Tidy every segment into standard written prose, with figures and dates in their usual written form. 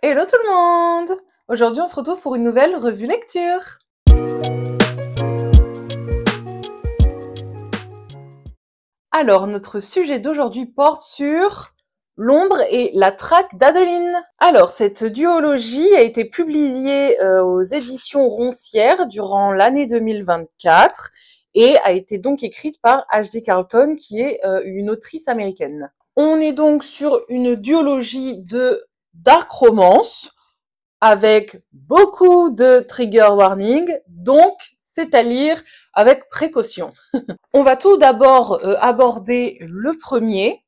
Hello tout le monde! Aujourd'hui on se retrouve pour une nouvelle revue lecture. Alors notre sujet d'aujourd'hui porte sur L'ombre et la traque d'Adeline. Alors cette duologie a été publiée aux éditions Roncière durant l'année 2024 et a été donc écrite par H.D. Carlton qui est une autrice américaine. On est donc sur une duologie de dark romance avec beaucoup de trigger warning, donc c'est à lire avec précaution. On va tout d'abord aborder le premier,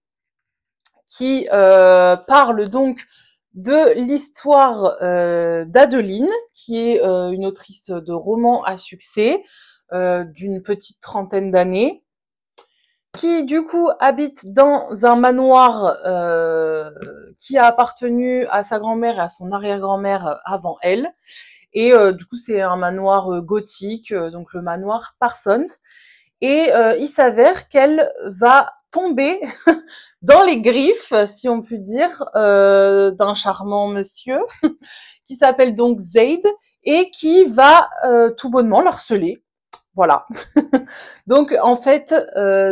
qui parle donc de l'histoire d'Adeline, qui est une autrice de romans à succès d'une petite trentaine d'années, qui du coup habite dans un manoir qui a appartenu à sa grand-mère et à son arrière-grand-mère avant elle. Et du coup, c'est un manoir gothique, donc le manoir Parsons. Et il s'avère qu'elle va tomber dans les griffes, si on peut dire, d'un charmant monsieur qui s'appelle donc Zaid et qui va tout bonnement l'harceler. Voilà. Donc en fait,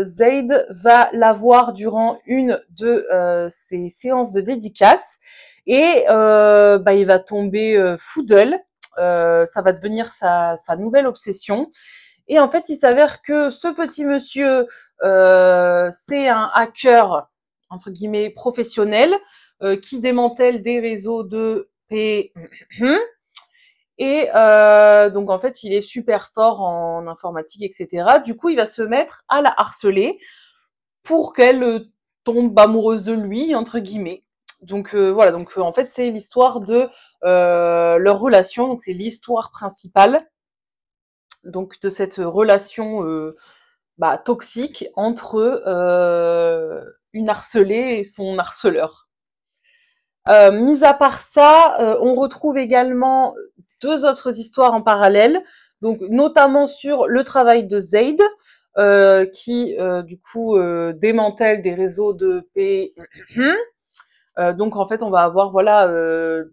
Zaid va la voir durant une de ses séances de dédicace et il va tomber fou d'elle. Ça va devenir sa nouvelle obsession. Et en fait, il s'avère que ce petit monsieur, c'est un hacker entre guillemets professionnel qui démantèle des réseaux de P. Et donc en fait, il est super fort en informatique, etc. Du coup, il va se mettre à la harceler pour qu'elle tombe amoureuse de lui, entre guillemets. Donc voilà, donc en fait, c'est l'histoire de leur relation, donc c'est l'histoire principale, donc de cette relation toxique entre une harcelée et son harceleur. Mis à part ça, on retrouve également deux autres histoires en parallèle, donc notamment sur le travail de Zaid, qui du coup démantèle des réseaux de P. Donc en fait, on va avoir voilà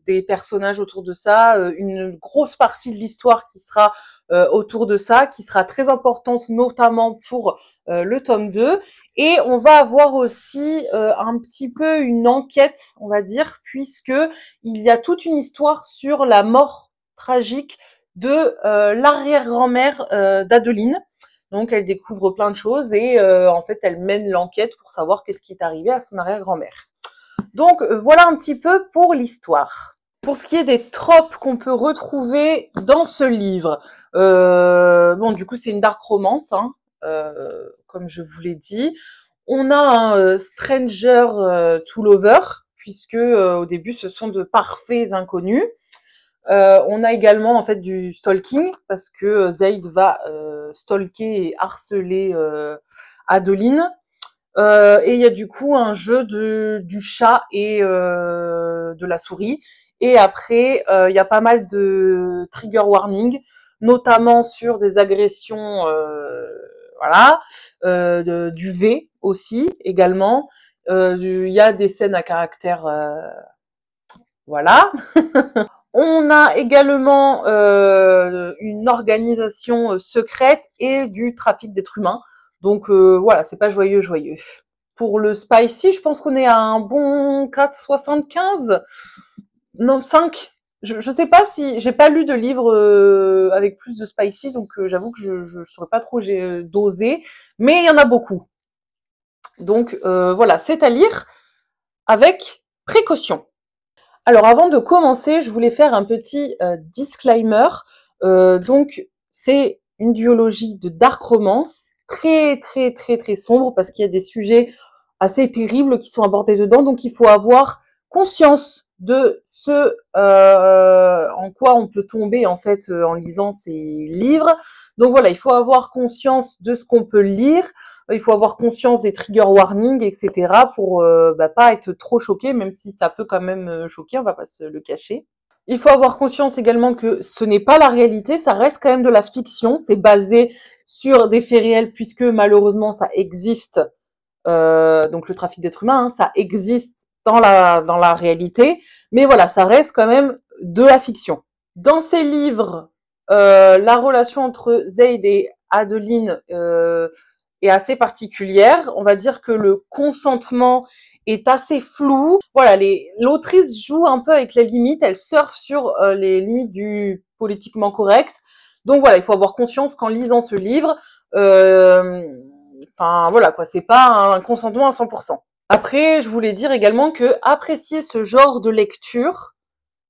des personnages autour de ça, une grosse partie de l'histoire qui sera autour de ça, qui sera très importante notamment pour le tome 2. Et on va avoir aussi un petit peu une enquête, on va dire, puisque il y a toute une histoire sur la mort tragique de l'arrière-grand-mère d'Adeline. Donc elle découvre plein de choses et en fait elle mène l'enquête pour savoir qu'est-ce qui est arrivé à son arrière-grand-mère. Donc voilà un petit peu pour l'histoire. Pour ce qui est des tropes qu'on peut retrouver dans ce livre, bon du coup c'est une dark romance, hein, comme je vous l'ai dit. On a un stranger to lover, puisque au début ce sont de parfaits inconnus. On a également en fait du stalking, parce que Zaid va stalker et harceler Adeline. Et il y a du coup un jeu du chat et de la souris. Et après, il y a pas mal de trigger warning, notamment sur des agressions, voilà, du V aussi également. Il y a des scènes à caractère, voilà. On a également une organisation secrète et du trafic d'êtres humains. Donc voilà, c'est pas joyeux, joyeux. Pour le spicy, je pense qu'on est à un bon 4,75. Non, 5. Je sais pas si j'ai pas lu de livre avec plus de spicy, donc j'avoue que je saurais pas trop j'ai dosé, mais il y en a beaucoup. Donc voilà, c'est à lire avec précaution. Alors avant de commencer, je voulais faire un petit disclaimer. Donc c'est une duologie de dark romance très très très très sombre parce qu'il y a des sujets assez terribles qui sont abordés dedans. Donc il faut avoir conscience de ce en quoi on peut tomber en fait en lisant ces livres. Donc voilà, il faut avoir conscience de ce qu'on peut lire. Il faut avoir conscience des trigger warnings, etc. pour pas être trop choqué, même si ça peut quand même choquer, on va pas se le cacher. Il faut avoir conscience également que ce n'est pas la réalité, ça reste quand même de la fiction, c'est basé sur des faits réels puisque malheureusement ça existe, donc le trafic d'êtres humains, hein, ça existe dans la réalité, mais voilà, ça reste quand même de la fiction. Dans ces livres, la relation entre Zayd et Adeline est assez particulière. On va dire que le consentement est assez flou. Voilà, l'autrice joue un peu avec les limites, elle surfe sur les limites du politiquement correct. Donc voilà, il faut avoir conscience qu'en lisant ce livre, enfin voilà quoi, c'est pas un consentement à 100%. Après, je voulais dire également que apprécier ce genre de lecture,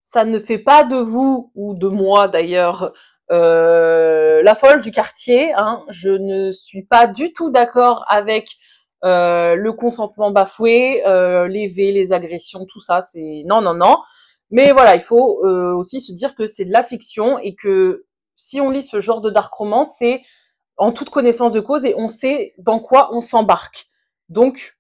ça ne fait pas de vous ou de moi d'ailleurs la folle du quartier. Hein. Je ne suis pas du tout d'accord avec le consentement bafoué, les agressions, tout ça. C'est non, non, non. Mais voilà, il faut aussi se dire que c'est de la fiction et que si on lit ce genre de dark romance, c'est en toute connaissance de cause et on sait dans quoi on s'embarque. Donc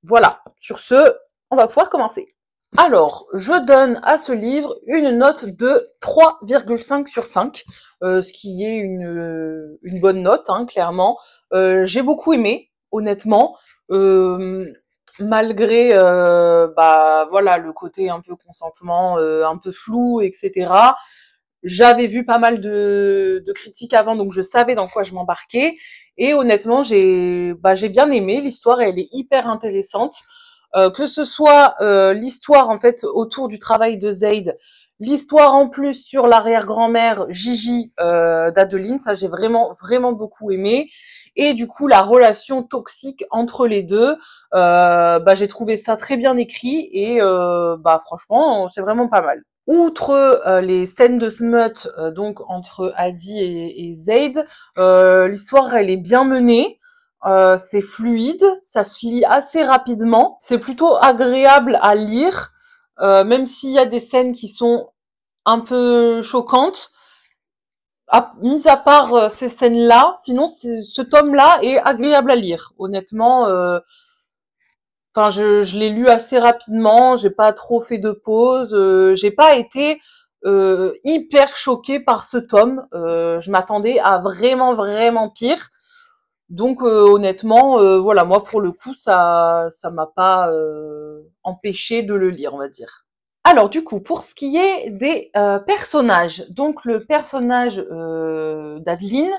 voilà, sur ce, on va pouvoir commencer. Alors, je donne à ce livre une note de 3,5 sur 5, ce qui est une bonne note, hein, clairement. J'ai beaucoup aimé, honnêtement, malgré bah voilà le côté un peu consentement, un peu flou, etc. J'avais vu pas mal de critiques avant, donc je savais dans quoi je m'embarquais. Et honnêtement, j'ai bien aimé. L'histoire, elle est hyper intéressante. Que ce soit l'histoire en fait autour du travail de Zayd, l'histoire en plus sur l'arrière-grand-mère Gigi d'Adeline, ça j'ai vraiment vraiment beaucoup aimé. Et du coup la relation toxique entre les deux, j'ai trouvé ça très bien écrit et franchement c'est vraiment pas mal. Outre les scènes de smut donc entre Adi et Zayd, l'histoire elle est bien menée. C'est fluide, ça se lit assez rapidement, c'est plutôt agréable à lire, même s'il y a des scènes qui sont un peu choquantes. Mis à part ces scènes-là, sinon ce tome-là est agréable à lire. Honnêtement, enfin je l'ai lu assez rapidement, j'ai pas trop fait de pause, j'ai pas été hyper choquée par ce tome. Je m'attendais à vraiment vraiment pire. Donc honnêtement, voilà, moi pour le coup, ça m'a pas empêché de le lire, on va dire. Alors du coup, pour ce qui est des personnages, donc le personnage d'Adeline,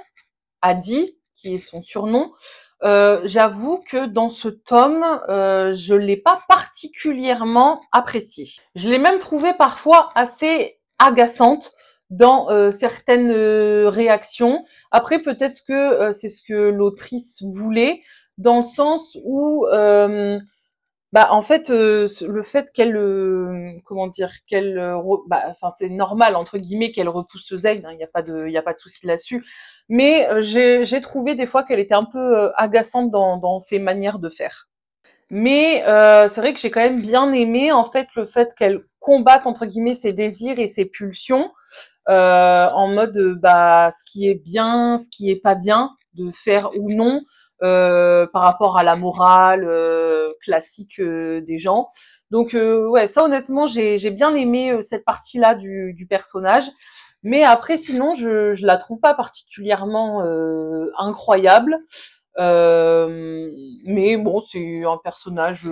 Adi, qui est son surnom, j'avoue que dans ce tome, je l'ai pas particulièrement apprécié. Je l'ai même trouvé parfois assez agaçante dans certaines réactions. Après, peut-être que c'est ce que l'autrice voulait, dans le sens où en fait, le fait qu'elle, comment dire, qu'elle, enfin, c'est normal entre guillemets qu'elle repousse Zayn, hein, il y a pas de souci là-dessus. Mais j'ai trouvé des fois qu'elle était un peu agaçante dans ses manières de faire. Mais c'est vrai que j'ai quand même bien aimé en fait le fait qu'elle combatte entre guillemets ses désirs et ses pulsions en mode ce qui est bien, ce qui est pas bien de faire ou non par rapport à la morale classique des gens. Donc ouais, ça honnêtement j'ai bien aimé cette partie-là du personnage. Mais après sinon je la trouve pas particulièrement incroyable. Mais bon c'est un personnage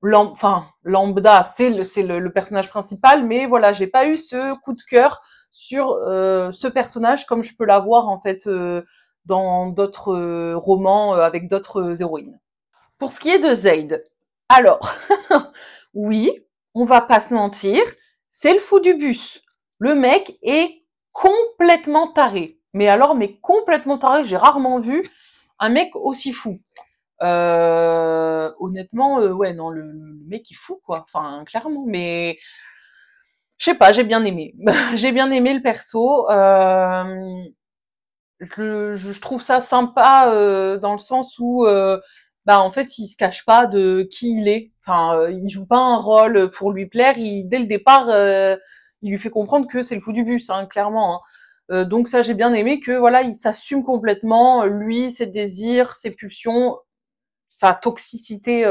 lambda, c'est le personnage principal, mais voilà, j'ai pas eu ce coup de cœur sur ce personnage comme je peux l'avoir en fait dans d'autres romans avec d'autres héroïnes. Pour ce qui est de Zayd, alors oui, on va pas se mentir, c'est le fou du bus. Le mec est complètement taré. Mais complètement taré, j'ai rarement vu un mec aussi fou. Honnêtement, ouais, non, le mec il fout quoi. Enfin, clairement. Mais je sais pas, j'ai bien aimé. J'ai bien aimé le perso. Je trouve ça sympa dans le sens où, en fait, il se cache pas de qui il est. Enfin, il joue pas un rôle pour lui plaire. Dès le départ, il lui fait comprendre que c'est le fou du bus, hein, clairement. Hein. Donc ça, j'ai bien aimé que voilà, il s'assume complètement. Lui, ses désirs, ses pulsions, sa toxicité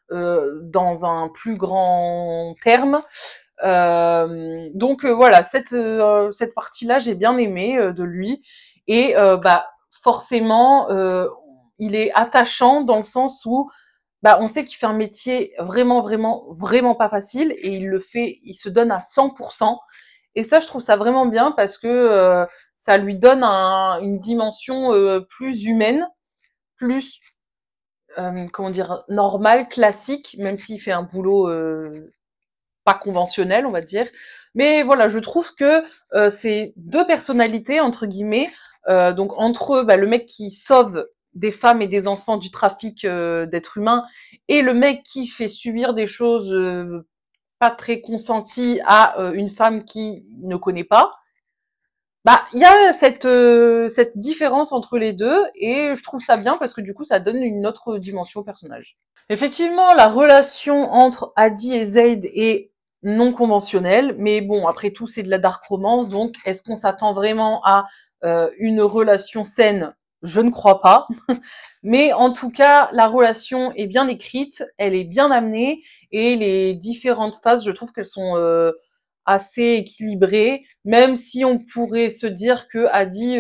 dans un plus grand terme. Donc voilà, cette partie-là, j'ai bien aimé de lui. Et forcément, il est attachant dans le sens où bah, on sait qu'il fait un métier vraiment, vraiment, vraiment pas facile et il le fait, il se donne à 100%. Et ça, je trouve ça vraiment bien parce que ça lui donne une dimension plus humaine, plus, comment dire, normale, classique, même s'il fait un boulot pas conventionnel, on va dire. Mais voilà, je trouve que c'est deux personnalités entre guillemets. Donc entre eux, bah, le mec qui sauve des femmes et des enfants du trafic d'êtres humains et le mec qui fait subir des choses pas très consenties à une femme qui ne connaît pas. Bah, il y a cette différence entre les deux et je trouve ça bien parce que du coup ça donne une autre dimension au personnage. Effectivement, la relation entre Adi et Zayd est non conventionnelle, mais bon, après tout, c'est de la dark romance, donc est-ce qu'on s'attend vraiment à une relation saine? Je ne crois pas. Mais en tout cas, la relation est bien écrite, elle est bien amenée, et les différentes phases, je trouve qu'elles sont assez équilibrées, même si on pourrait se dire que Adi,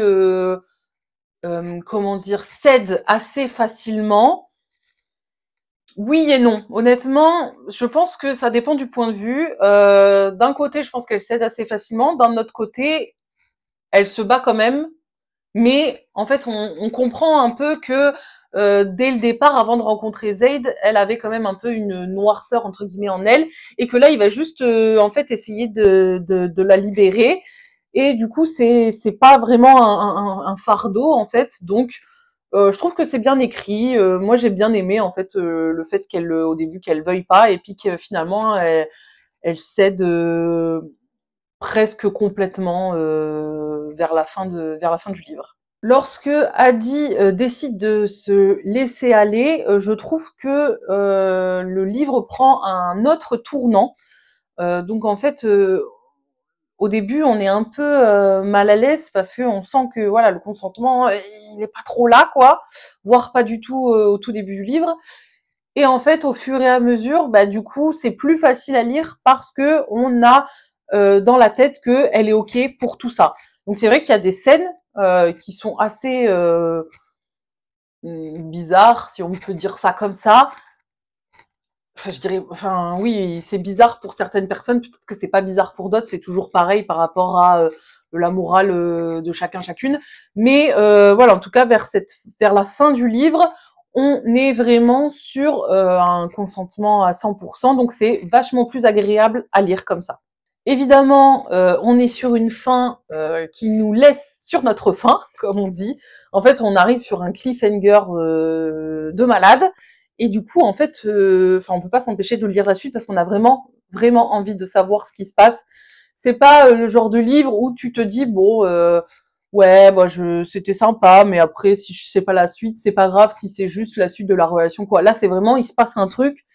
comment dire, cède assez facilement. Oui et non. Honnêtement, je pense que ça dépend du point de vue. D'un côté, je pense qu'elle cède assez facilement. D'un autre côté, elle se bat quand même. Mais en fait, on comprend un peu que dès le départ, avant de rencontrer Zayd, elle avait quand même un peu une noirceur entre guillemets en elle, et que là, il va juste en fait essayer de la libérer. Et du coup, c'est pas vraiment un fardeau en fait. Donc je trouve que c'est bien écrit. Moi, j'ai bien aimé en fait le fait qu'elle, au début, qu'elle veuille pas, et puis que finalement, elle cède presque complètement vers la fin du livre. Lorsque Adi décide de se laisser aller, je trouve que le livre prend un autre tournant. Donc en fait, au début, on est un peu mal à l'aise parce que on sent que voilà, le consentement, il est pas trop là, quoi, voire pas du tout au tout début du livre. Et en fait, au fur et à mesure, bah du coup, c'est plus facile à lire parce que on a dans la tête que elle est ok pour tout ça. Donc c'est vrai qu'il y a des scènes qui sont assez bizarres, si on peut dire ça comme ça. Enfin, je dirais, enfin oui, c'est bizarre pour certaines personnes, peut-être que c'est pas bizarre pour d'autres, c'est toujours pareil par rapport à la morale de chacun chacune. Mais voilà, en tout cas vers la fin du livre, on est vraiment sur un consentement à 100%, donc c'est vachement plus agréable à lire comme ça. Évidemment, on est sur une fin qui nous laisse sur notre faim, comme on dit. En fait, on arrive sur un cliffhanger de malade, et du coup, en fait, on peut pas s'empêcher de lire la suite parce qu'on a vraiment, vraiment envie de savoir ce qui se passe. C'est pas le genre de livre où tu te dis bon, ouais, bah c'était sympa, mais après, si je sais pas la suite, c'est pas grave si c'est juste la suite de la relation, quoi. Là, c'est vraiment, il se passe un truc,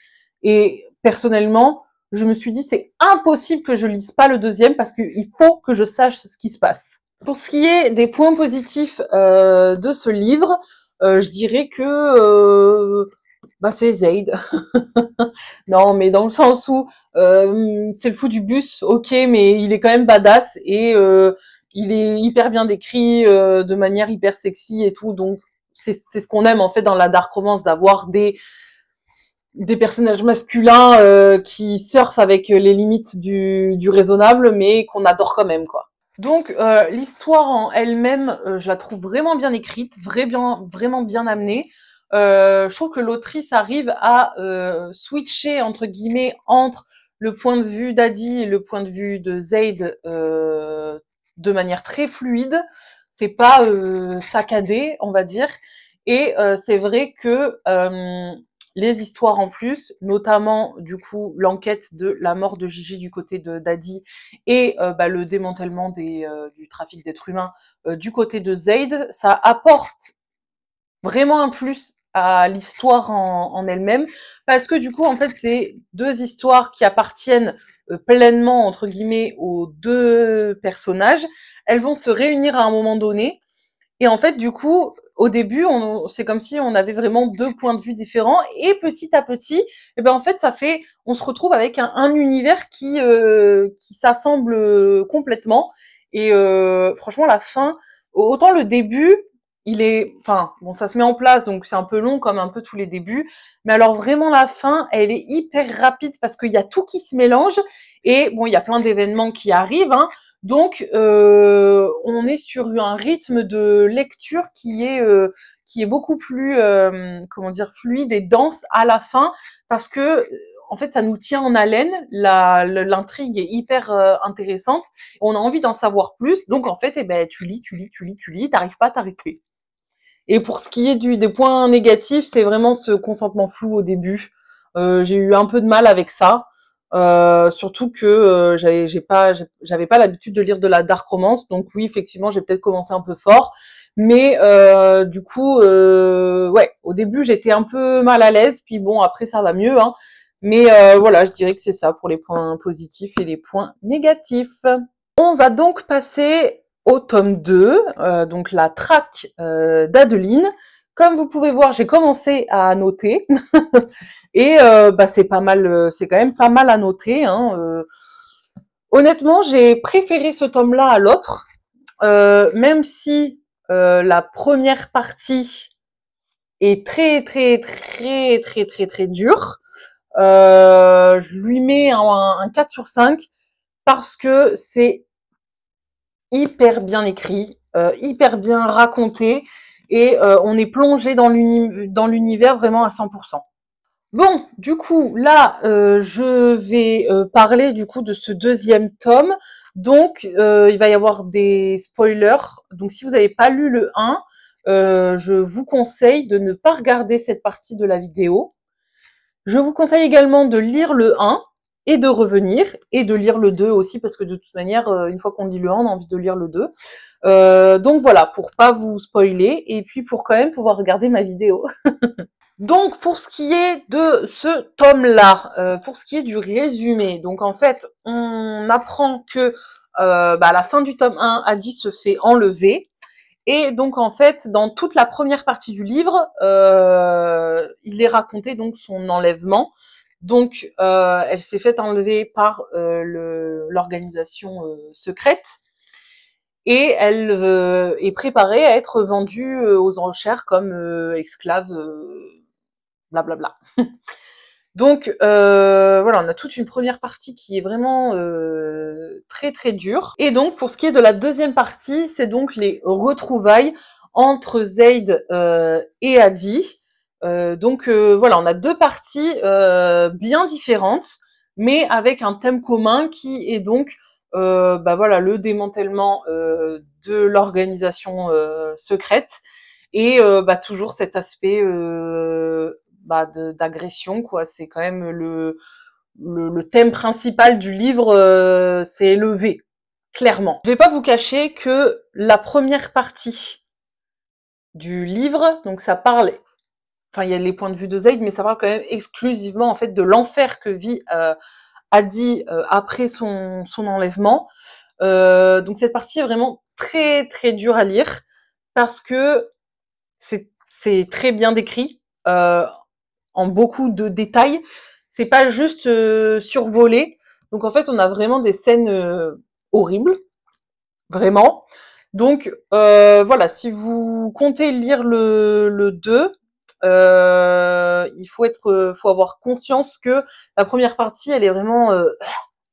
et personnellement, je me suis dit c'est impossible que je lise pas le deuxième parce qu'il faut que je sache ce qui se passe. Pour ce qui est des points positifs de ce livre, je dirais que bah c'est Zayd. Non, mais dans le sens où c'est le fou du bus, ok, mais il est quand même badass et il est hyper bien décrit de manière hyper sexy et tout, donc c'est ce qu'on aime en fait dans la dark romance, d'avoir des personnages masculins qui surfent avec les limites du raisonnable, mais qu'on adore quand même, quoi. Donc l'histoire en elle-même, je la trouve vraiment bien écrite, vraiment bien amenée. Je trouve que l'autrice arrive à switcher entre guillemets entre le point de vue d'Adi et le point de vue de Zayd de manière très fluide. C'est pas saccadé, on va dire. Et c'est vrai que les histoires en plus, notamment du coup l'enquête de la mort de Gigi du côté de Daddy et bah, le démantèlement du trafic d'êtres humains du côté de Zayd, ça apporte vraiment un plus à l'histoire en elle-même, parce que du coup en fait c'est deux histoires qui appartiennent pleinement entre guillemets aux deux personnages. Elles vont se réunir à un moment donné et en fait, du coup, au début, c'est comme si on avait vraiment deux points de vue différents. Et petit à petit, eh ben en fait, on se retrouve avec un univers qui s'assemble complètement. Et franchement, la fin, autant le début, il est, enfin, bon, ça se met en place, donc c'est un peu long comme un peu tous les débuts. Mais alors vraiment la fin, elle est hyper rapide parce qu'il y a tout qui se mélange et bon, il y a plein d'événements qui arrivent, hein. Donc on est sur un rythme de lecture qui est beaucoup plus, comment dire, fluide et dense à la fin parce que en fait, ça nous tient en haleine. L'intrigue est hyper intéressante. On a envie d'en savoir plus. Donc en fait, eh ben, tu lis, t'arrives pas à t'arrêter. Et pour ce qui est des points négatifs, c'est vraiment ce consentement flou au début. J'ai eu un peu de mal avec ça. Surtout que j'avais pas l'habitude de lire de la dark romance, donc oui, effectivement, j'ai peut-être commencé un peu fort, mais du coup, ouais, au début, j'étais un peu mal à l'aise, puis bon, après, ça va mieux, hein. Mais voilà, je dirais que c'est ça pour les points positifs et les points négatifs. On va donc passer au tome 2, donc la traque d'Adeline. Comme vous pouvez voir, j'ai commencé à noter et bah, c'est pas mal, c'est quand même pas mal à noter, hein. Honnêtement, j'ai préféré ce tome-là à l'autre, même si la première partie est très dure. Je lui mets un 4 sur 5 parce que c'est hyper bien écrit, hyper bien raconté, et on est plongé dans l'univers vraiment à 100%. Bon, du coup, là, je vais parler du coup de ce deuxième tome. Donc, il va y avoir des spoilers. Donc, si vous n'avez pas lu le 1, je vous conseille de ne pas regarder cette partie de la vidéo. Je vous conseille également de lire le 1 et de revenir, et de lire le 2 aussi, parce que de toute manière, une fois qu'on lit le 1, on a envie de lire le 2. Donc voilà, pour pas vous spoiler, et puis pour quand même pouvoir regarder ma vidéo. Donc pour ce qui est de ce tome-là, pour ce qui est du résumé, donc en fait, on apprend que à la fin du tome 1, Adi se fait enlever. Et donc en fait, dans toute la première partie du livre, il est raconté donc son enlèvement. Donc elle s'est fait enlever par l'organisation secrète, et elle est préparée à être vendue aux enchères comme esclave, blablabla. Donc voilà, on a toute une première partie qui est vraiment très dure. Et donc pour ce qui est de la deuxième partie, c'est donc les retrouvailles entre Zaid et Adi. Donc voilà, on a deux parties bien différentes, mais avec un thème commun qui est donc bah voilà, le démantèlement de l'organisation secrète, et bah toujours cet aspect bah, d'agression, quoi. C'est quand même le thème principal du livre, c'est élevé, clairement. Je vais pas vous cacher que la première partie du livre, donc ça parle, enfin il y a les points de vue de Zaid, mais ça parle quand même exclusivement en fait de l'enfer que vit Adi après son enlèvement. Donc cette partie est vraiment très dure à lire parce que c'est très bien décrit. En beaucoup de détails. C'est pas juste survolé. Donc en fait, on a vraiment des scènes horribles, vraiment. Donc voilà, si vous comptez lire le 2, faut avoir conscience que la première partie, elle est vraiment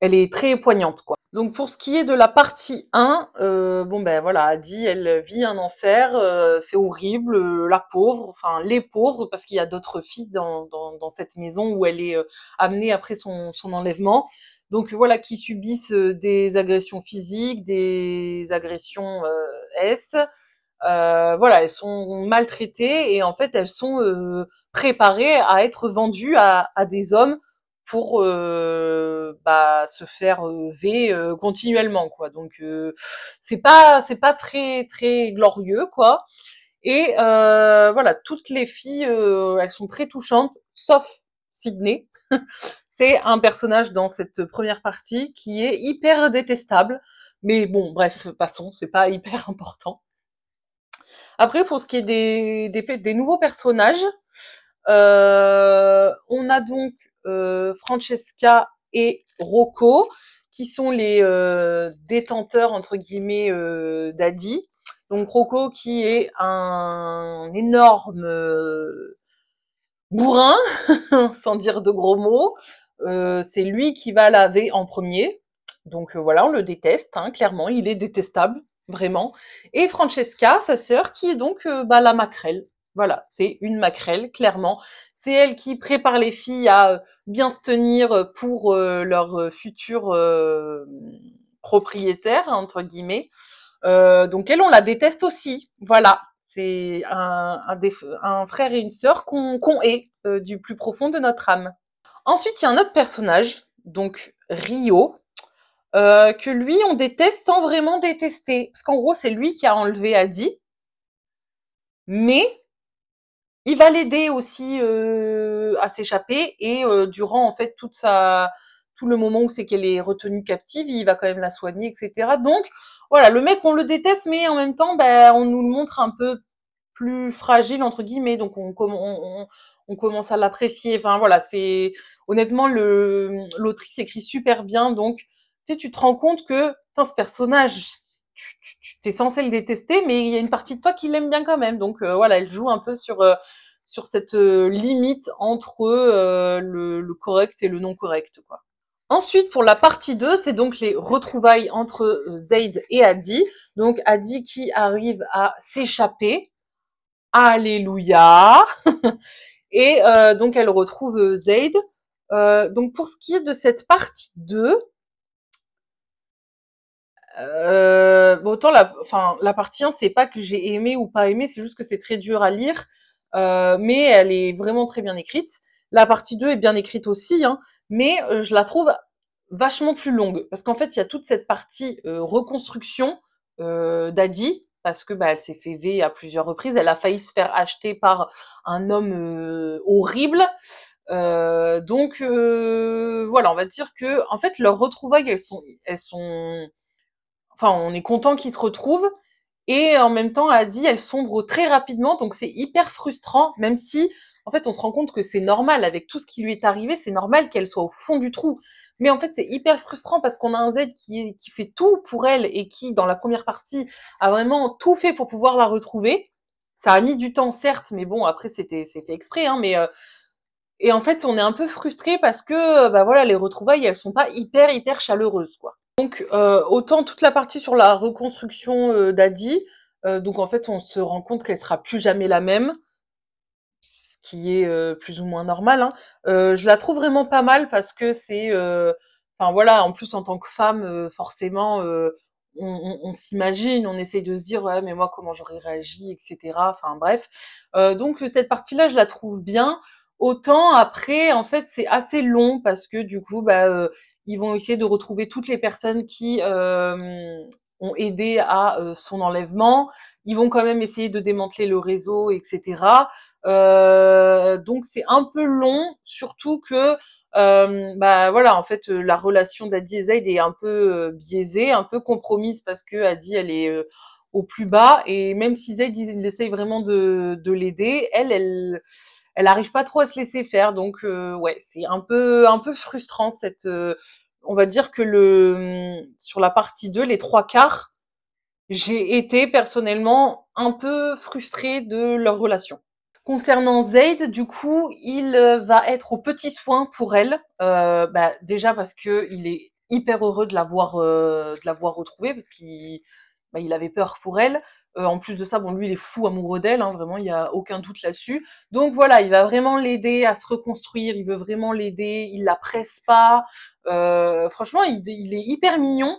elle est très poignante, quoi. Donc pour ce qui est de la partie 1, bon ben voilà, Adi, elle vit un enfer, c'est horrible, la pauvre, enfin les pauvres, parce qu'il y a d'autres filles dans cette maison où elle est amenée après son enlèvement. Donc voilà, qui subissent des agressions physiques, des agressions S. Voilà, elles sont maltraitées, et en fait elles sont préparées à être vendues à des hommes pour bah, se faire continuellement, quoi. Donc c'est pas très glorieux, quoi. Et voilà, toutes les filles elles sont très touchantes, sauf Sydney. C'est un personnage dans cette première partie qui est hyper détestable, mais bon, bref, passons, c'est pas hyper important. Après, pour ce qui est des nouveaux personnages, on a donc Francesca et Rocco, qui sont les détenteurs entre guillemets d'Adi. Donc Rocco qui est un énorme bourrin, sans dire de gros mots. C'est lui qui va laver en premier. Donc voilà, on le déteste, hein, clairement, il est détestable, vraiment. Et Francesca, sa sœur, qui est donc la maquerelle. Voilà, c'est une maquerelle, clairement. C'est elle qui prépare les filles à bien se tenir pour leur futur propriétaire, entre guillemets. Donc elle, on la déteste aussi. Voilà, c'est un frère et une sœur qu'on hait du plus profond de notre âme. Ensuite, il y a un autre personnage, donc Rio, que lui, on déteste sans vraiment détester. Parce qu'en gros, c'est lui qui a enlevé Adi, mais il va l'aider aussi à s'échapper et durant en fait tout le moment où c'est qu'elle est retenue captive, il va quand même la soigner, etc. Donc voilà, le mec on le déteste, mais en même temps, on nous le montre un peu plus fragile entre guillemets, donc on commence à l'apprécier. Enfin voilà, c'est honnêtement l'autrice écrit super bien, donc tu te rends compte que ce personnage, tu t'es censé le détester, mais il y a une partie de toi qui l'aime bien quand même. Donc voilà, elle joue un peu sur cette limite entre le correct et le non correct, quoi. Ensuite, pour la partie 2, c'est donc les retrouvailles entre Zayd et Adi. Donc Adi qui arrive à s'échapper. Alléluia. Et donc elle retrouve Zayd. Donc pour ce qui est de cette partie 2, autant la partie 1, c'est pas que j'ai aimé ou pas aimé, c'est juste que c'est très dur à lire, mais elle est vraiment très bien écrite. La partie 2 est bien écrite aussi, hein, mais je la trouve vachement plus longue, parce qu'en fait, il y a toute cette partie reconstruction d'Adi, parce que elle s'est fait V à plusieurs reprises, elle a failli se faire acheter par un homme horrible. Donc voilà, on va dire que en fait leurs retrouvailles, elles sont enfin, on est content qu'ils se retrouvent. Et en même temps, Adi, elle sombre très rapidement, donc c'est hyper frustrant, même si, en fait, on se rend compte que c'est normal, avec tout ce qui lui est arrivé, c'est normal qu'elle soit au fond du trou. Mais en fait, c'est hyper frustrant parce qu'on a un Z qui fait tout pour elle et qui, dans la première partie, a vraiment tout fait pour pouvoir la retrouver. Ça a mis du temps, certes, mais bon, après, c'est fait exprès, hein, mais, et en fait, on est un peu frustré parce que, voilà, les retrouvailles, elles sont pas hyper chaleureuses, quoi. Donc autant toute la partie sur la reconstruction d'Adi, donc en fait on se rend compte qu'elle sera plus jamais la même, ce qui est plus ou moins normal, hein. Je la trouve vraiment pas mal parce que enfin voilà, en plus en tant que femme, forcément, on s'imagine, on essaye de se dire ouais mais moi comment j'aurais réagi, etc. Enfin bref, donc cette partie-là je la trouve bien. Autant après en fait c'est assez long parce que du coup ils vont essayer de retrouver toutes les personnes qui ont aidé à son enlèvement. Ils vont quand même essayer de démanteler le réseau, etc. Donc c'est un peu long, surtout que voilà, en fait, la relation d'Adi et Zayd est un peu biaisée, un peu compromise parce que Adi elle est au plus bas et même si Zayd il essaye vraiment de l'aider, elle arrive pas trop à se laisser faire. Donc ouais, c'est un peu frustrant cette on va dire que sur la partie 2, les trois quarts, j'ai été personnellement un peu frustrée de leur relation. Concernant Zayd, du coup, il va être aux petits soins pour elle. Déjà parce que il est hyper heureux de l'avoir retrouvée parce qu'il avait peur pour elle. En plus de ça, bon, lui, il est fou amoureux d'elle, hein, vraiment, il y a aucun doute là-dessus. Donc voilà, il va vraiment l'aider à se reconstruire. Il veut vraiment l'aider. Il la presse pas. Franchement, il est hyper mignon.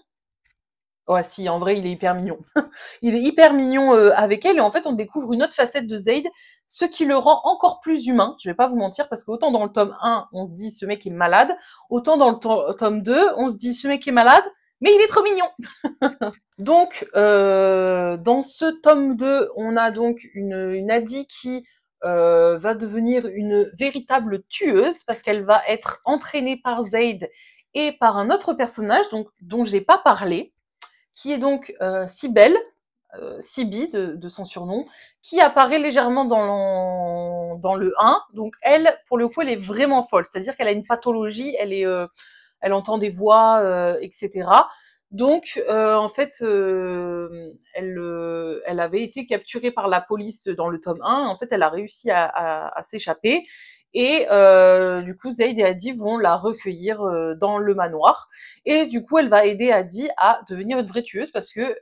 Ouais, si, en vrai, il est hyper mignon. Il est hyper mignon avec elle et en fait, on découvre une autre facette de Zayd, ce qui le rend encore plus humain. Je vais pas vous mentir parce qu'autant dans le tome 1, on se dit ce mec est malade, autant dans le tome 2, on se dit ce mec est malade, mais il est trop mignon. Donc, dans ce tome 2, on a donc une Adi qui va devenir une véritable tueuse parce qu'elle va être entraînée par Zayd et par un autre personnage donc, dont j'ai pas parlé, qui est donc Cybèle, Sibi de son surnom, qui apparaît légèrement dans le 1. Donc elle, pour le coup, elle est vraiment folle. C'est-à-dire qu'elle a une pathologie, elle entend des voix, etc. Donc, en fait, elle avait été capturée par la police dans le tome 1. En fait, elle a réussi à s'échapper. Et du coup, Zaid et Adi vont la recueillir dans le manoir. Et du coup, elle va aider Adi à devenir une vraie tueuse parce que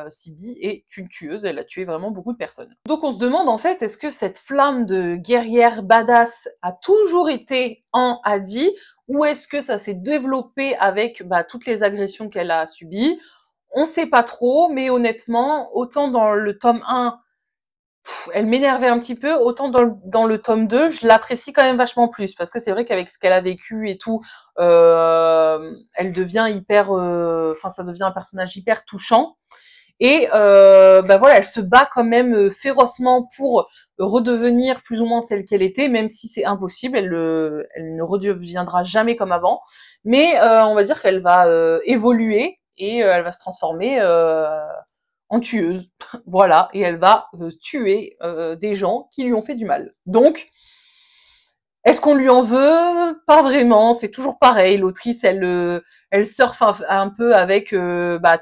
Sibi est une tueuse. Elle a tué vraiment beaucoup de personnes. Donc, on se demande en fait, est-ce que cette flamme de guerrière badass a toujours été en Adi ou est-ce que ça s'est développé avec toutes les agressions qu'elle a subies? On sait pas trop, mais honnêtement, autant dans le tome 1, elle m'énervait un petit peu, autant dans le tome 2, je l'apprécie quand même vachement plus, parce que c'est vrai qu'avec ce qu'elle a vécu et tout, elle devient hyper... Enfin, ça devient un personnage hyper touchant. Et voilà, elle se bat quand même férocement pour redevenir plus ou moins celle qu'elle était, même si c'est impossible, elle ne redeviendra jamais comme avant. Mais on va dire qu'elle va évoluer et elle va se transformer en tueuse, voilà, et elle va tuer des gens qui lui ont fait du mal. Donc, est-ce qu'on lui en veut? Pas vraiment, c'est toujours pareil. L'autrice, elle surfe un peu avec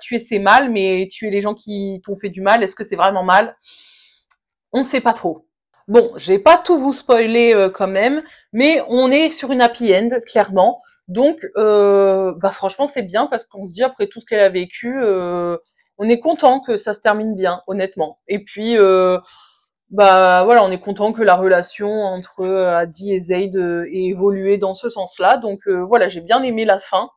tuer c'est mal, mais tuer les gens qui t'ont fait du mal, est-ce que c'est vraiment mal? On sait pas trop. Bon, je vais pas tout vous spoiler quand même, mais on est sur une happy end, clairement. Donc, franchement, c'est bien parce qu'on se dit après tout ce qu'elle a vécu, on est content que ça se termine bien, honnêtement. Et puis, voilà, on est content que la relation entre Adi et Zaid ait évolué dans ce sens-là. Donc voilà, j'ai bien aimé la fin.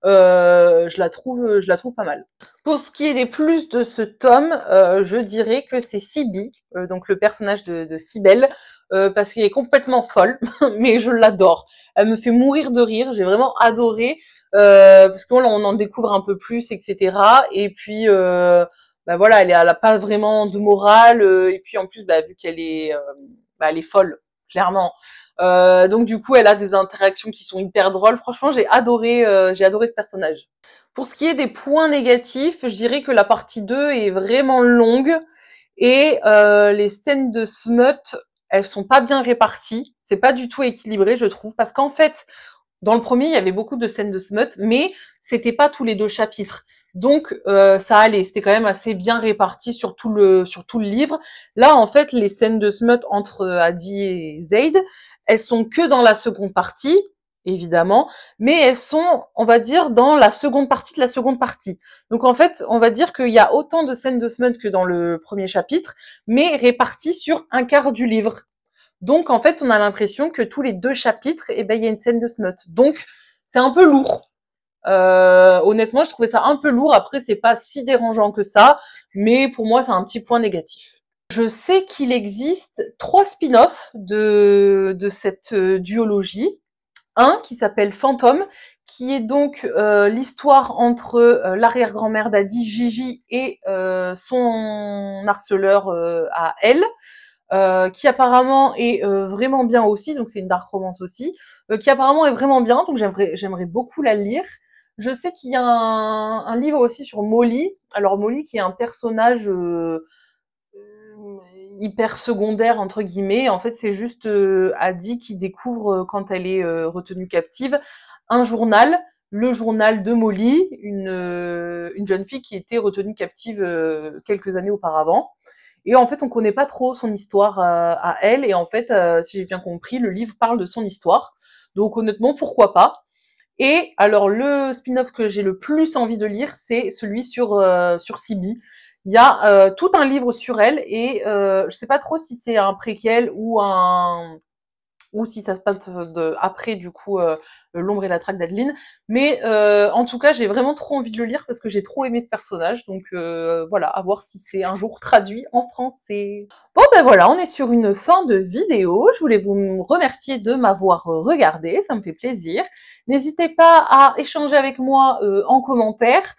Je la trouve pas mal. Pour ce qui est des plus de ce tome, je dirais que c'est Sibi, donc le personnage de Cybèle, parce qu'elle est complètement folle, mais je l'adore. Elle me fait mourir de rire, j'ai vraiment adoré, parce que là on en découvre un peu plus, etc. Et puis voilà, elle a pas vraiment de morale, et puis en plus, vu qu'elle est, elle est folle, clairement. Donc du coup, elle a des interactions qui sont hyper drôles. Franchement, j'ai adoré ce personnage. Pour ce qui est des points négatifs, je dirais que la partie 2 est vraiment longue et les scènes de smut, elles sont pas bien réparties. C'est pas du tout équilibré, je trouve, parce qu'en fait, dans le premier, il y avait beaucoup de scènes de smut, mais c'était pas tous les 2 chapitres. Donc ça allait, c'était quand même assez bien réparti sur tout le livre. Là, en fait, les scènes de smut entre Adi et Zaid, elles sont que dans la seconde partie, évidemment, mais elles sont, on va dire, dans la seconde partie de la seconde partie. Donc en fait, on va dire qu'il y a autant de scènes de smut que dans le premier chapitre, mais réparties sur un quart du livre. Donc, en fait, on a l'impression que tous les 2 chapitres, il y a une scène de smut. Donc, c'est un peu lourd. Honnêtement, je trouvais ça un peu lourd. Après, c'est pas si dérangeant que ça, mais pour moi, c'est un petit point négatif. Je sais qu'il existe 3 spin-offs de cette duologie. Un qui s'appelle Fantôme, qui est donc l'histoire entre l'arrière-grand-mère d'Adi, Gigi, et son harceleur à elle. Qui apparemment est vraiment bien aussi, donc c'est une dark romance aussi, qui apparemment est vraiment bien, donc j'aimerais beaucoup la lire. Je sais qu'il y a un livre aussi sur Molly. Alors Molly qui est un personnage hyper secondaire entre guillemets. En fait, c'est juste Adi qui découvre quand elle est retenue captive un journal, le journal de Molly, une jeune fille qui était retenue captive quelques années auparavant. Et en fait, on connaît pas trop son histoire à elle. Et en fait, si j'ai bien compris, le livre parle de son histoire. Donc honnêtement, pourquoi pas. Et alors le spin-off que j'ai le plus envie de lire, c'est celui sur Sibi. Il y a tout un livre sur elle et je sais pas trop si c'est un préquel ou si ça se passe après du coup l'ombre et la traque d'Adeline. Mais en tout cas, j'ai vraiment trop envie de le lire parce que j'ai trop aimé ce personnage. Donc voilà, à voir si c'est un jour traduit en français. Bon voilà, on est sur une fin de vidéo. Je voulais vous remercier de m'avoir regardé, ça me fait plaisir. N'hésitez pas à échanger avec moi en commentaire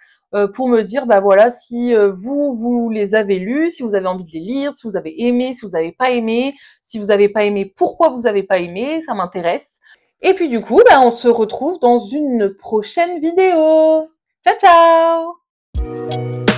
pour me dire voilà si vous les avez lus, si vous avez envie de les lire, si vous avez aimé, si vous n'avez pas aimé, si vous n'avez pas aimé, pourquoi vous n'avez pas aimé, ça m'intéresse. Et puis du coup, on se retrouve dans une prochaine vidéo. Ciao ciao!